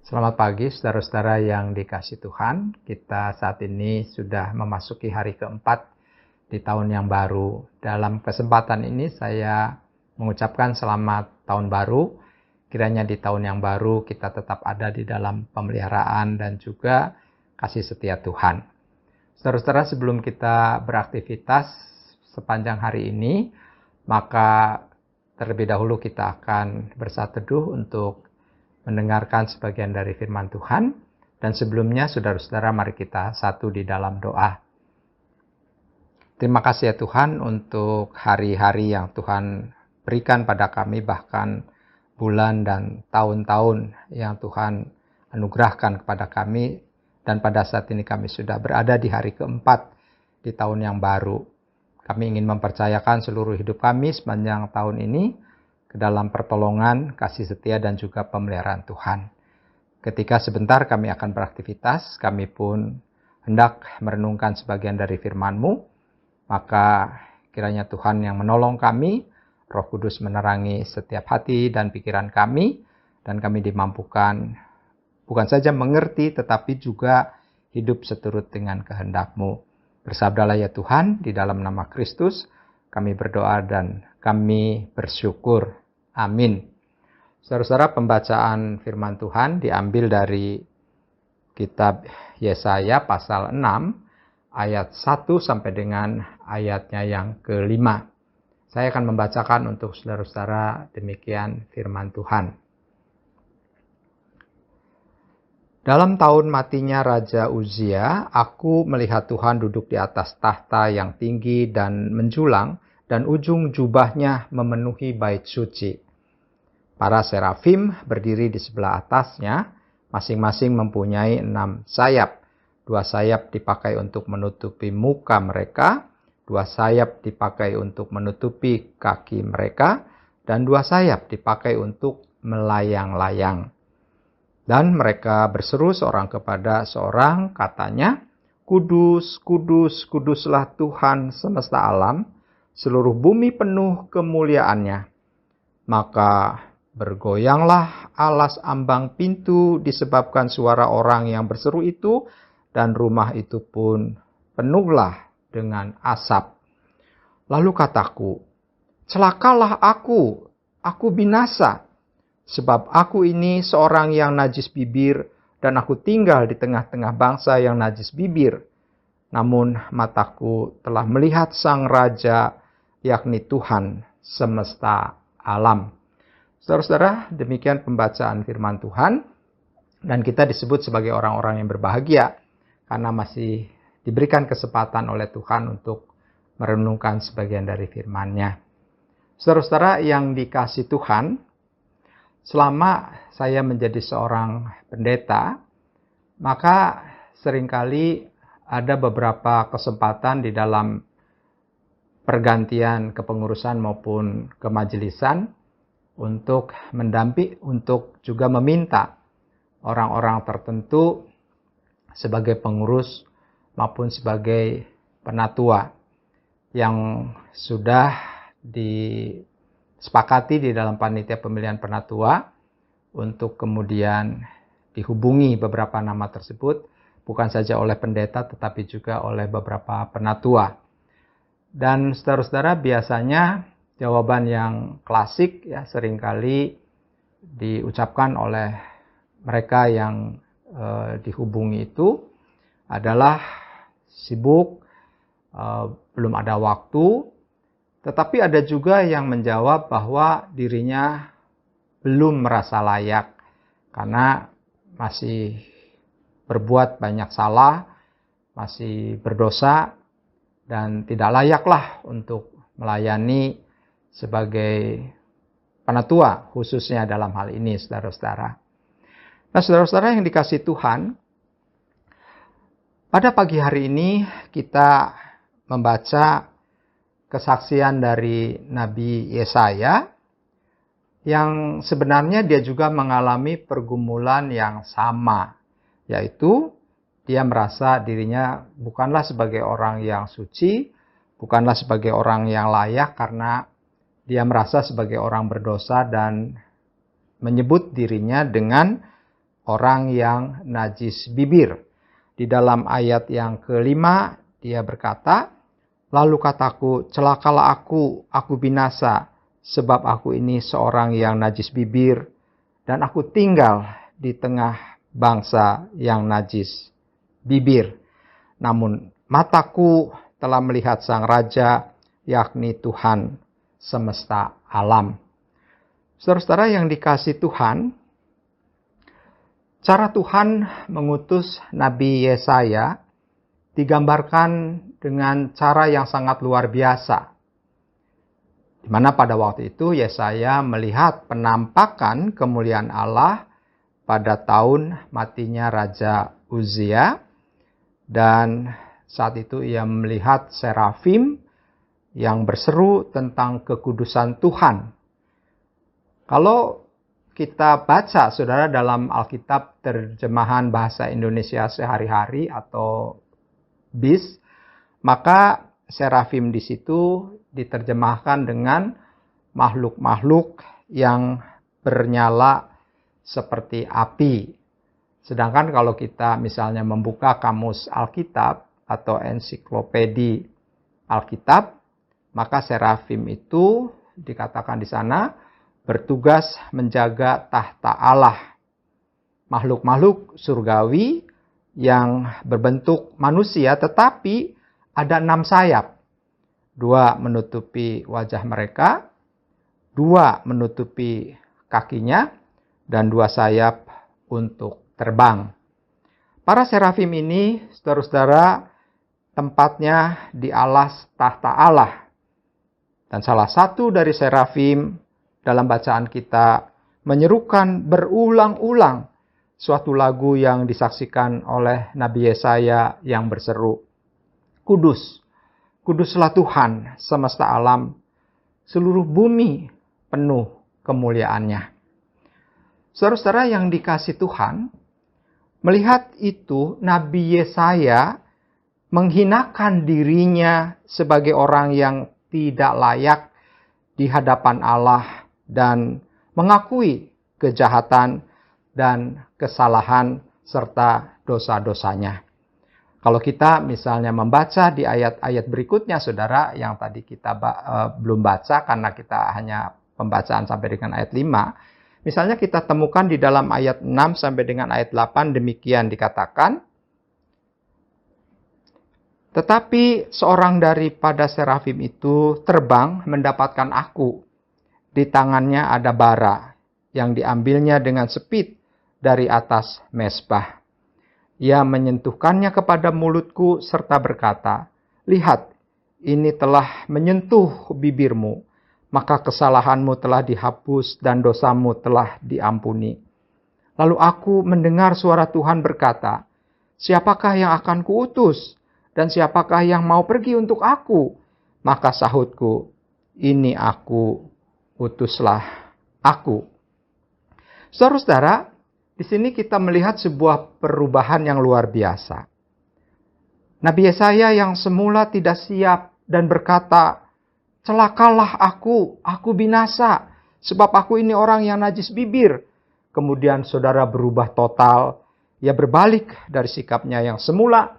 Selamat pagi saudara-saudara yang dikasihi Tuhan. Kita saat ini sudah memasuki hari keempat di tahun yang baru. Dalam kesempatan ini saya mengucapkan selamat tahun baru. Kiranya di tahun yang baru kita tetap ada di dalam pemeliharaan dan juga kasih setia Tuhan. Saudara-saudara, sebelum kita beraktivitas sepanjang hari ini, maka terlebih dahulu kita akan bersatu teduh untuk mendengarkan sebagian dari firman Tuhan. Dan sebelumnya, saudara-saudara, mari kita satu di dalam doa. Terima kasih ya Tuhan untuk hari-hari yang Tuhan berikan pada kami, bahkan bulan dan tahun-tahun yang Tuhan anugerahkan kepada kami. Dan pada saat ini kami sudah berada di hari keempat di tahun yang baru. Kami ingin mempercayakan seluruh hidup kami sepanjang tahun ini ke dalam pertolongan, kasih setia, dan juga pemeliharaan Tuhan. Ketika sebentar kami akan beraktivitas, kami pun hendak merenungkan sebagian dari firman-Mu, maka kiranya Tuhan yang menolong kami, Roh Kudus menerangi setiap hati dan pikiran kami, dan kami dimampukan bukan saja mengerti, tetapi juga hidup seturut dengan kehendak-Mu. Bersabdalah ya Tuhan, di dalam nama Kristus, kami berdoa dan kami bersyukur. Amin. Saudara-saudara, pembacaan firman Tuhan diambil dari kitab Yesaya pasal 6 ayat 1 sampai dengan ayatnya yang ke-5. Saya akan membacakan untuk saudara-saudara demikian firman Tuhan. Dalam tahun matinya Raja Uzia, aku melihat Tuhan duduk di atas tahta yang tinggi dan menjulang, dan ujung jubahnya memenuhi bait suci. Para serafim berdiri di sebelah atasnya, masing-masing mempunyai 6 sayap. 2 sayap dipakai untuk menutupi muka mereka, 2 sayap dipakai untuk menutupi kaki mereka, dan 2 sayap dipakai untuk melayang-layang. Dan mereka berseru seorang kepada seorang, katanya, "Kudus, kudus, kuduslah Tuhan semesta alam, seluruh bumi penuh kemuliaannya." Maka bergoyanglah alas ambang pintu disebabkan suara orang yang berseru itu, dan rumah itu pun penuhlah dengan asap. Lalu kataku, "Celakalah aku binasa, sebab aku ini seorang yang najis bibir, dan aku tinggal di tengah-tengah bangsa yang najis bibir. Namun mataku telah melihat Sang Raja, yakni Tuhan semesta alam." Saudara-saudara, demikian pembacaan firman Tuhan. Dan kita disebut sebagai orang-orang yang berbahagia karena masih diberikan kesempatan oleh Tuhan untuk merenungkan sebagian dari firman-Nya. Saudara-saudara yang dikasihi Tuhan, selama saya menjadi seorang pendeta, maka seringkali ada beberapa kesempatan di dalam pergantian kepengurusan maupun kemajelisan untuk mendampingi, untuk juga meminta orang-orang tertentu sebagai pengurus maupun sebagai penatua yang sudah disepakati di dalam panitia pemilihan penatua, untuk kemudian dihubungi beberapa nama tersebut, bukan saja oleh pendeta tetapi juga oleh beberapa penatua. Dan saudara-saudara, biasanya jawaban yang klasik ya seringkali diucapkan oleh mereka yang dihubungi itu adalah sibuk, belum ada waktu. Tetapi ada juga yang menjawab bahwa dirinya belum merasa layak karena masih berbuat banyak salah, masih berdosa, dan tidak layaklah untuk melayani sebagai penatua, khususnya dalam hal ini, saudara-saudara. Nah, saudara-saudara yang dikasihi Tuhan, pada pagi hari ini kita membaca kesaksian dari Nabi Yesaya, yang sebenarnya dia juga mengalami pergumulan yang sama, yaitu dia merasa dirinya bukanlah sebagai orang yang suci, bukanlah sebagai orang yang layak karena dia merasa sebagai orang berdosa dan menyebut dirinya dengan orang yang najis bibir. Di dalam ayat yang kelima, dia berkata, "Lalu kataku, celakalah aku binasa, sebab aku ini seorang yang najis bibir, dan aku tinggal di tengah bangsa yang najis bibir. Namun mataku telah melihat Sang Raja, yakni Tuhan semesta alam." Saudara-saudara yang dikasihi Tuhan, cara Tuhan mengutus Nabi Yesaya digambarkan dengan cara yang sangat luar biasa. Di mana pada waktu itu Yesaya melihat penampakan kemuliaan Allah pada tahun matinya Raja Uzia, dan saat itu ia melihat serafim yang berseru tentang kekudusan Tuhan. Kalau kita baca, saudara, dalam Alkitab terjemahan bahasa Indonesia sehari-hari atau BIS, maka serafim di situ diterjemahkan dengan makhluk-makhluk yang bernyala seperti api. Sedangkan kalau kita misalnya membuka kamus Alkitab atau ensiklopedi Alkitab, maka serafim itu dikatakan di sana bertugas menjaga tahta Allah. Makhluk-makhluk surgawi yang berbentuk manusia tetapi ada 6 sayap. 2 menutupi wajah mereka, 2 menutupi kakinya, dan 2 sayap untuk terbang. Para serafim ini, saudara-saudara, tempatnya di alas tahta Allah. Dan salah satu dari serafim dalam bacaan kita menyerukan berulang-ulang suatu lagu yang disaksikan oleh Nabi Yesaya yang berseru, "Kudus, kuduslah Tuhan semesta alam, seluruh bumi penuh kemuliaannya." Saudara-saudara yang dikasihi Tuhan, melihat itu Nabi Yesaya menghinakan dirinya sebagai orang yang tidak layak di hadapan Allah dan mengakui kejahatan dan kesalahan serta dosa-dosanya. Kalau kita misalnya membaca di ayat-ayat berikutnya, saudara, yang tadi kita belum baca karena kita hanya pembacaan sampai dengan ayat 5. Misalnya kita temukan di dalam ayat 6 sampai dengan ayat 8 demikian dikatakan, "Tetapi seorang daripada serafim itu terbang mendapatkan aku. Di tangannya ada bara yang diambilnya dengan sepit dari atas mezbah. Ia menyentuhkannya kepada mulutku serta berkata, 'Lihat, ini telah menyentuh bibirmu, maka kesalahanmu telah dihapus dan dosamu telah diampuni.' Lalu aku mendengar suara Tuhan berkata, 'Siapakah yang akan kuutus? Dan siapakah yang mau pergi untuk aku?' Maka sahutku, 'Ini aku, utuslah aku.'" Saudara-saudara, di sini kita melihat sebuah perubahan yang luar biasa. Nabi Yesaya yang semula tidak siap dan berkata, "Celakalah aku binasa, sebab aku ini orang yang najis bibir." Kemudian saudara berubah total, ia berbalik dari sikapnya yang semula,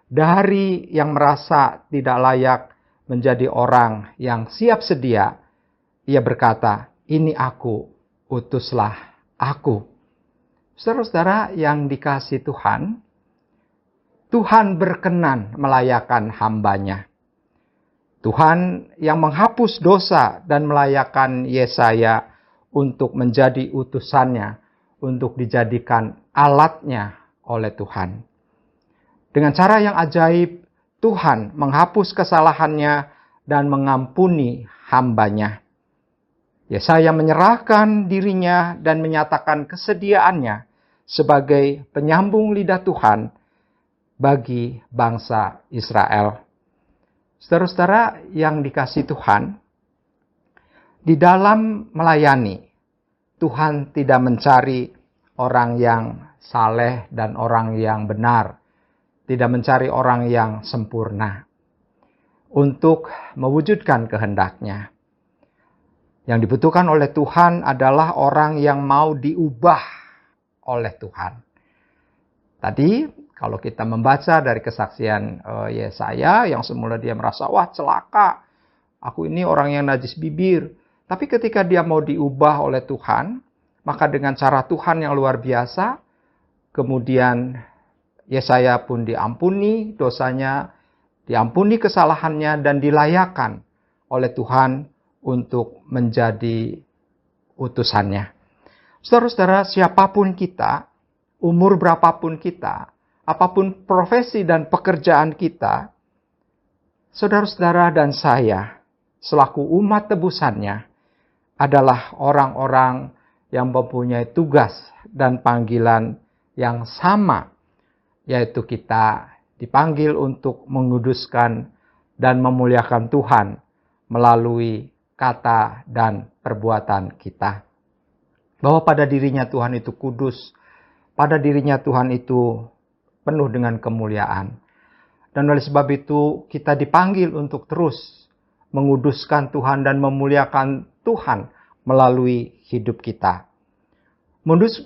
dari yang merasa tidak layak menjadi orang yang siap sedia. Ia berkata, "Ini aku, utuslah aku." Saudara-saudara yang dikasihi Tuhan, Tuhan berkenan melayakkan hamba-Nya. Tuhan yang menghapus dosa dan melayakkan Yesaya untuk menjadi utusannya, untuk dijadikan alatnya oleh Tuhan. Dengan cara yang ajaib, Tuhan menghapus kesalahannya dan mengampuni hamba-Nya. Yesaya menyerahkan dirinya dan menyatakan kesediaannya sebagai penyambung lidah Tuhan bagi bangsa Israel. Saudara-saudara yang dikasihi Tuhan, di dalam melayani, Tuhan tidak mencari orang yang saleh dan orang yang benar, tidak mencari orang yang sempurna untuk mewujudkan kehendak-Nya. Yang dibutuhkan oleh Tuhan adalah orang yang mau diubah oleh Tuhan. Tadi kalau kita membaca dari kesaksian Yesaya yang semula dia merasa, wah celaka, aku ini orang yang najis bibir. Tapi ketika dia mau diubah oleh Tuhan, maka dengan cara Tuhan yang luar biasa, kemudian Yesaya pun diampuni dosanya, diampuni kesalahannya, dan dilayakkan oleh Tuhan untuk menjadi utusannya. Saudara-saudara, siapapun kita, umur berapapun kita, apapun profesi dan pekerjaan kita, saudara-saudara dan saya, selaku umat tebusannya, adalah orang-orang yang mempunyai tugas dan panggilan yang sama, yaitu kita dipanggil untuk menguduskan dan memuliakan Tuhan melalui kata dan perbuatan kita. Bahwa pada dirinya Tuhan itu kudus, pada dirinya Tuhan itu penuh dengan kemuliaan. Dan oleh sebab itu kita dipanggil untuk terus menguduskan Tuhan dan memuliakan Tuhan melalui hidup kita.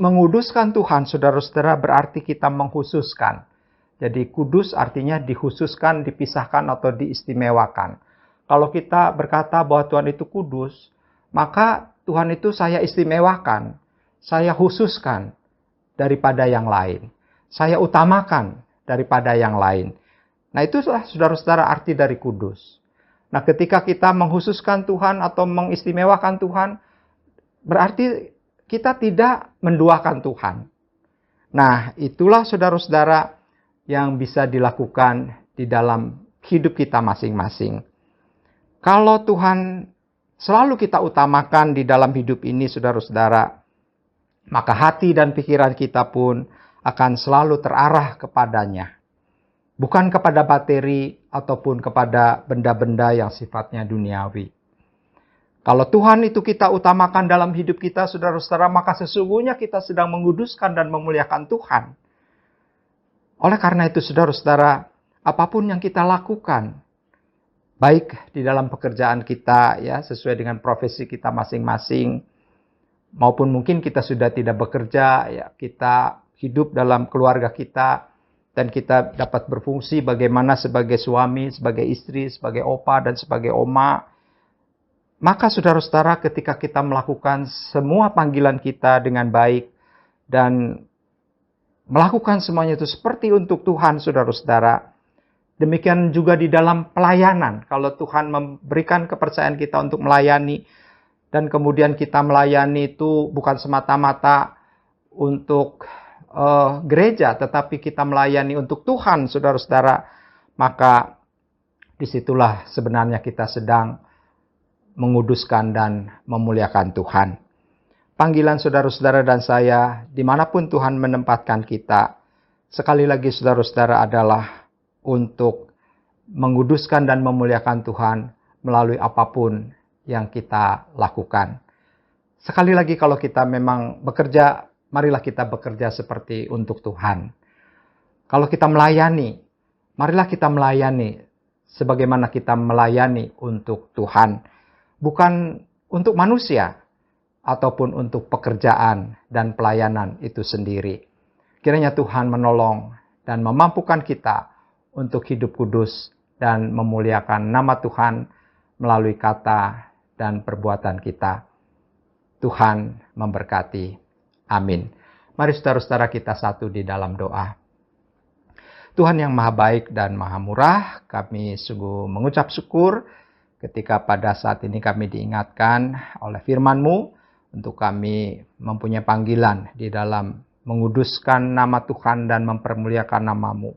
Menguduskan Tuhan, saudara-saudara, berarti kita mengkhususkan. Jadi kudus artinya dikhususkan, dipisahkan atau diistimewakan. Kalau kita berkata bahwa Tuhan itu kudus, maka Tuhan itu saya istimewakan, saya khususkan daripada yang lain. Saya utamakan daripada yang lain. Nah, itulah saudara-saudara arti dari kudus. Nah, ketika kita mengkhususkan Tuhan atau mengistimewakan Tuhan, berarti kita tidak menduakan Tuhan. Nah, itulah saudara-saudara yang bisa dilakukan di dalam hidup kita masing-masing. Kalau Tuhan selalu kita utamakan di dalam hidup ini, saudara-saudara, maka hati dan pikiran kita pun akan selalu terarah kepadanya. Bukan kepada materi ataupun kepada benda-benda yang sifatnya duniawi. Kalau Tuhan itu kita utamakan dalam hidup kita, saudara-saudara, maka sesungguhnya kita sedang menguduskan dan memuliakan Tuhan. Oleh karena itu, saudara-saudara, apapun yang kita lakukan, baik di dalam pekerjaan kita, ya, sesuai dengan profesi kita masing-masing, maupun mungkin kita sudah tidak bekerja, ya, kita hidup dalam keluarga kita, dan kita dapat berfungsi bagaimana sebagai suami, sebagai istri, sebagai opa, dan sebagai oma. Maka saudara-saudara, ketika kita melakukan semua panggilan kita dengan baik, dan melakukan semuanya itu seperti untuk Tuhan, saudara-saudara, demikian juga di dalam pelayanan. Kalau Tuhan memberikan kepercayaan kita untuk melayani, dan kemudian kita melayani itu bukan semata-mata untuk gereja, tetapi kita melayani untuk Tuhan, saudara-saudara, maka disitulah sebenarnya kita sedang menguduskan dan memuliakan Tuhan. Panggilan saudara-saudara dan saya, dimanapun Tuhan menempatkan kita, sekali lagi saudara-saudara, adalah untuk menguduskan dan memuliakan Tuhan melalui apapun yang kita lakukan. Sekali lagi, kalau kita memang bekerja, marilah kita bekerja seperti untuk Tuhan. Kalau kita melayani, marilah kita melayani sebagaimana kita melayani untuk Tuhan. Bukan untuk manusia, ataupun untuk pekerjaan dan pelayanan itu sendiri. Kiranya Tuhan menolong dan memampukan kita untuk hidup kudus dan memuliakan nama Tuhan melalui kata dan perbuatan kita. Tuhan memberkati. Amin. Mari saudara-saudara kita satu di dalam doa. Tuhan yang maha baik dan maha murah, kami sungguh mengucap syukur ketika pada saat ini kami diingatkan oleh firman-Mu untuk kami mempunyai panggilan di dalam menguduskan nama Tuhan dan mempermuliakan nama-Mu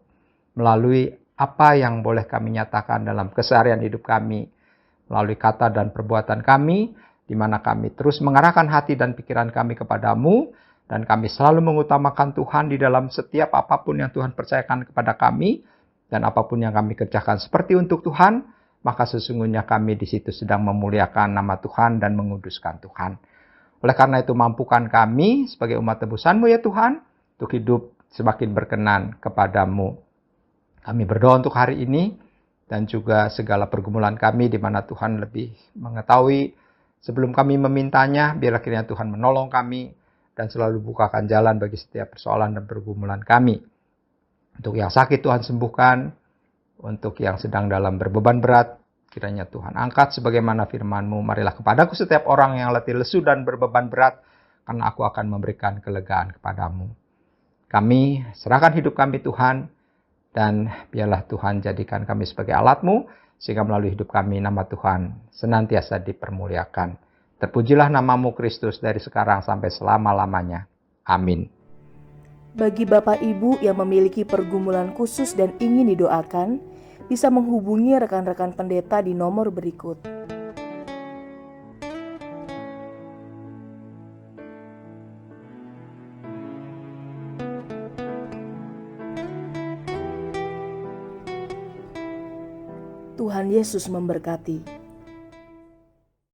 melalui apa yang boleh kami nyatakan dalam keseharian hidup kami, melalui kata dan perbuatan kami, di mana kami terus mengarahkan hati dan pikiran kami kepada-Mu, dan kami selalu mengutamakan Tuhan di dalam setiap apapun yang Tuhan percayakan kepada kami, dan apapun yang kami kerjakan seperti untuk Tuhan, maka sesungguhnya kami di situ sedang memuliakan nama Tuhan dan menguduskan Tuhan. Oleh karena itu, mampukan kami sebagai umat tebusan-Mu ya Tuhan, untuk hidup semakin berkenan kepada-Mu. Kami berdoa untuk hari ini, dan juga segala pergumulan kami di mana Tuhan lebih mengetahui sebelum kami memintanya. Biarlah kiranya Tuhan menolong kami, dan selalu bukakan jalan bagi setiap persoalan dan pergumulan kami. Untuk yang sakit Tuhan sembuhkan, untuk yang sedang dalam berbeban berat, kiranya Tuhan angkat sebagaimana firman-Mu. Marilah kepadaku setiap orang yang letih lesu dan berbeban berat, karena aku akan memberikan kelegaan kepadamu. Kami serahkan hidup kami Tuhan, dan biarlah Tuhan jadikan kami sebagai alat-Mu, sehingga melalui hidup kami nama Tuhan senantiasa dipermuliakan. Terpujilah nama-Mu Kristus dari sekarang sampai selama-lamanya. Amin. Bagi Bapak Ibu yang memiliki pergumulan khusus dan ingin didoakan, bisa menghubungi rekan-rekan pendeta di nomor berikut. Tuhan Yesus memberkati.